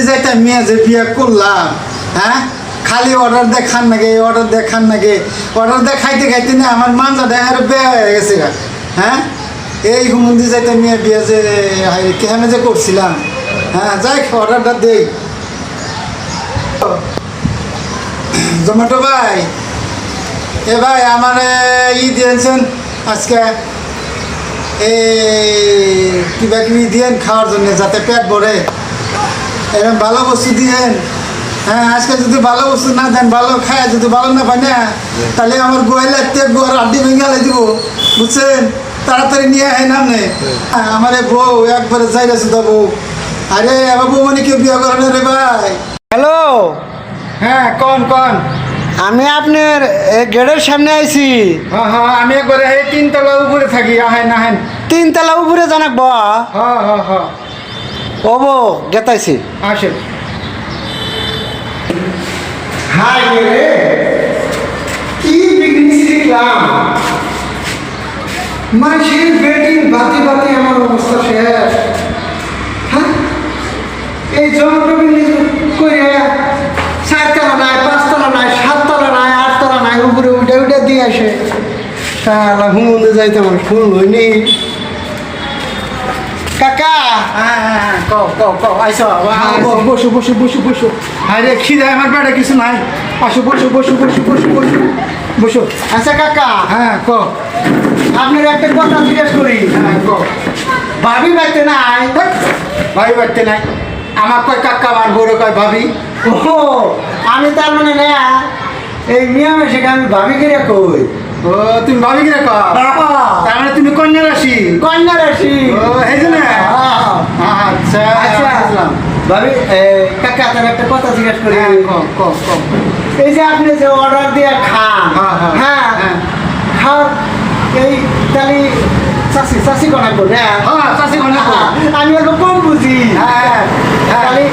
যাইতে মেয়ে যে বিয়ে করলাম, হ্যাঁ খালি অর্ডার দেখান নাকি অর্ডার দেখান নাকি অর্ডার দেখাইতে খাইতে না আমার মানটা দেখার বেয়া হয়ে গেছে গা। হ্যাঁ এই হুমন্দি যাইতে মেয়ে বিয়ে যে কেমন যে করছিলাম। হ্যাঁ যাই অর্ডারটা দেই। জোম্যাটো ভাই, এ ভাই আমার দিয়েছেন আজকে কিবা কিবি দিয়েন খাওয়ার জন্য যাতে পেট ভরে, এরকম ভালো বস্তু দিয়েন। হ্যাঁ আজকে যদি ভালো বস্তু না দেন, ভালো খায় যদি ভালো না পাই না, তাহলে আমার গোয়াইলে গোয়ার আড্ডি ভেঙে আলাই দিব, বুঝছেন? তাড়াতাড়ি নিয়ে আয় নামনে। আমার বউ একবারে যাই আছে তো বউ। আরে আমার বউ মানে কেউ বিয়ে করে না রে ভাই। হ্যালো, হ্যাঁ কন কন। আমি আপনার গেটের সামনে আইছি। হ্যাঁ হ্যাঁ আমি একবারে এই 3 তলা উপরে থাকি। আহেন আহেন 3 তলা উপরে জানাক বা। হ্যাঁ হ্যাঁ হ্যাঁ ওবো গেতাইছি। আসেন। হাই রে, কি বিগড়ি শিখলাম। মাসির বেডিং বাতি বাতি আমার অবস্থা শেষ। হ্যাঁ এই জমটো বিল্ডিং করে 4 তলা নাই, 5 তলা নাই, 7 তলা নাই, 8 তলা নাই, উপরে উঠে উঠে দিয়ে আসে। শালা হুমুন্দে যাইতে আমার ফুল হইনি। কাকা, হ্যাঁ হ্যাঁ হ্যাঁ কও আইসো। বসো বসো বসো বসো। আরে খিদে আমার পেটে কিছু নাই। আসো বসো বসো বসো বসো বসো বসো। আচ্ছা কাকা, হ্যাঁ ক। আপনার একটা কথা জিজ্ঞেস করি। হ্যাঁ ক। ভাবি বাইতে নাই? ভাবি বাড়তে নাই। আমার কয় কাকা, আমার বড় কয় ভাবি। ও আমি তার মানে না এই নিয়মে সেখানে আমি ভাবি কিরে কই। ও তুমি ভাবি কিনা কও? তার মানে তুমি কন্যা রাশি। কন্যা রাশি। ও এই জন্য। আচ্ছা আচ্ছা বুঝলাম। ভাবি কাকা তার একটা কথা জিজ্ঞেস করি। হ্যাঁ ক ক ক। এই যে আপনি যে অর্ডার দিয়ে খান, হ্যাঁ, হ্যাঁ, হ্যাঁ হ্যাঁ। খাওয়ার এই তাহলে চাষি চাষি কনা করবে। হ্যাঁ চাষি কন্যা কও। আমি অল্প কম বুঝি। হ্যাঁ হ্যাঁ। তাহলে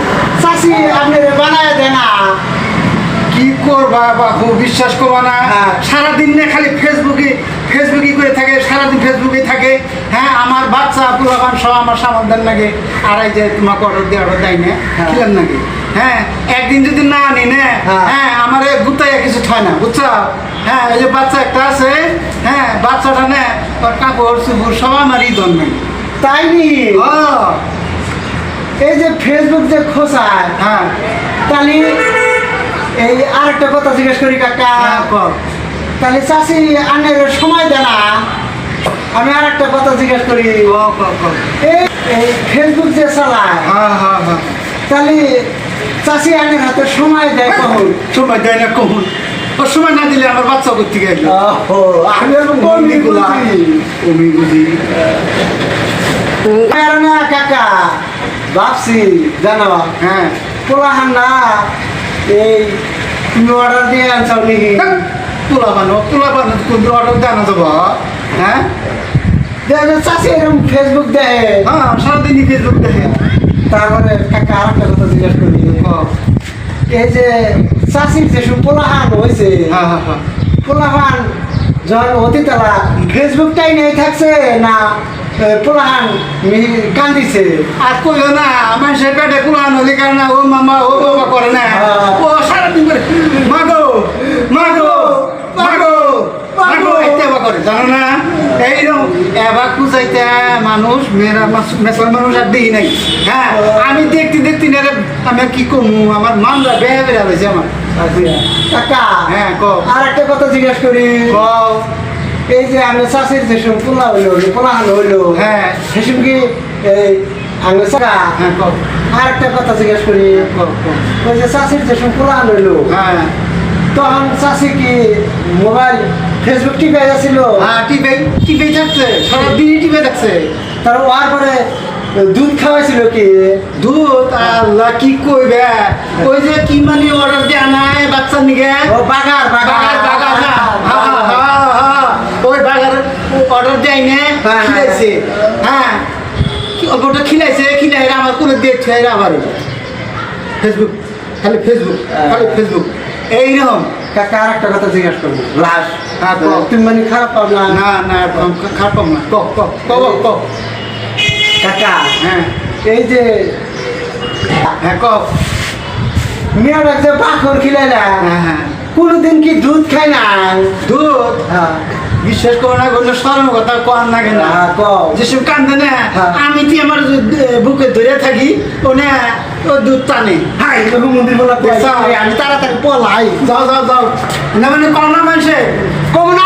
চাষি আপনি বানায় দেয় না? কি করবা বাবু, বিশ্বাস করবা না। হ্যাঁ। সারাদিন না খালি ফেসবুকই করে থাকে, সারাদিন ফেসবুকে থাকে। হ্যাঁ আমার বাচ্চা পুরাবান সব আমার সামান দেন লাগে। আর এই যে তোমাকে অর্ডার দিয়ে অর্ডার দেয় না হ্যাঁ। খেলেন নাকি? হ্যাঁ একদিন যদি না আনি না, হ্যাঁ। হ্যাঁ আমার গুতাইয়া কিছু হয় না, বুঝছো? হ্যাঁ এই যে বাচ্চা একটা আছে, হ্যাঁ বাচ্চাটা না ওর কাপড় চুপড় সব আমারই ধন নাই। তাই নি? ও এই যে ফেসবুক যে খোঁচায়, হ্যাঁ তাহলে এই আরেকটা কথা জিজ্ঞেস করি কাকা। হ্যাঁ কর। তাহলে চাষি আনের সময় দেয় না? আমি আরেকটা কথা জিজ্ঞেস করি। এই ফেসবুক যে চালায়, হ্যাঁ হ্যাঁ হ্যাঁ তাহলে চাষি আনের হাতে সময় দেয় কখন? সময় দেয় না কখন? ওর সময় না দিলে আমার বাচ্চা করতে গেল। ও আমি অল্প কমই বুঝি। আমি বুঝি। আর না কাকা, ভাবছি জানো হ্যাঁ পোলাহান না এই তুমি অর্ডার দিয়ে আনছাও নাকি? তুলা বানো কোন অর্ডার জানা যাবো? হ্যাঁ দেখো চাষি এরকম ফেসবুক দেয়। হ্যাঁ সারাদিনই ফেসবুক দেখে। তারপরে কাকা আর একটা কথা জিজ্ঞাসা করি। এই যে চাষির যেসব পোলাহান হয়েছে, হ্যাঁ হ্যাঁ হ্যাঁ পোলাহান যখন অতিতলা ফেসবুকটাই নেই থাকছে না পোলাহান কান্দিছে? আর কইও না, আমার সে পেটে কুলান হলে কারণ ও মামা ও বাবা করে না। ও সারাদিন করে মাগো মাগো মাগো মাগো এতে বা করে, জানো না? এইরকম এবার খুঁজাইতে মানুষ মেয়েরা মেসর মানুষ আর দেখি নাই। হ্যাঁ আমি দেখতে দেখতে না আমি আর কি করবো, আমার মামলা বেড়া বেড়া হয়েছে আমার। কাকা হ্যাঁ ক। আর একটা কথা জিজ্ঞাসা করি। কও। এই যে আমি চাষির যেসব পোলা হইলো পোলাহান হইলো, হ্যাঁ সেসব কি এই আমি হ্যাঁ কও। আর একটা কথা জিজ্ঞাসা করি। কও কও। ওই যে চাষির যেসব পোলাহান হইলো, হ্যাঁ তখন চাষি কি মোবাইল ফেসবুক টিপে যাচ্ছিল? হ্যাঁ টিভি থাকছে, সারাদিনই টিভি থাকছে। তার ওয়ার পরে দুধ খাওয়াইছিল কি? দুধ আল্লাহ কি কইবে, ওই যে কি মানে অর্ডার দেয়া নাই বাচ্চার নিকে। ও বাগার বাগার বাগার না, হ্যাঁ হ্যাঁ হ্যাঁ ওই বাগার অর্ডার দেয় না, হ্যাঁ, খিলাইছে। হ্যাঁ অল্পটা খিলাইছে, খিলাই আমার কোনো দেখছে আবার ফেসবুক, খালি ফেসবুক খালি ফেসবুক এইরকম। কাকা আর একটা কথা জিজ্ঞাসা করবো লাস্ট। হ্যাঁ, তুমি মানে খারাপ পাও না? না না খারাপ না, ক কাকা হ্যাঁ এই যে হ্যাঁ কও। মেয়ের যে পাখর খিলাইলা হ্যাঁ হ্যাঁ কোনোদিন কি দুধ খায় না? দুধ হ্যাঁ বিশ্বাস করো না করলে স্মরণ কথা কম লাগে না কও। যেসব কান্দে না হ্যাঁ। আমি কি আমার বুকে ধরে থাকি ও না ও দুধ টানে হাই রঘু মন্দির বলা দেখছো? আমি তাড়াতাড়ি পলাই। যাও যাও যাও না মানে কম না মানুষে কম না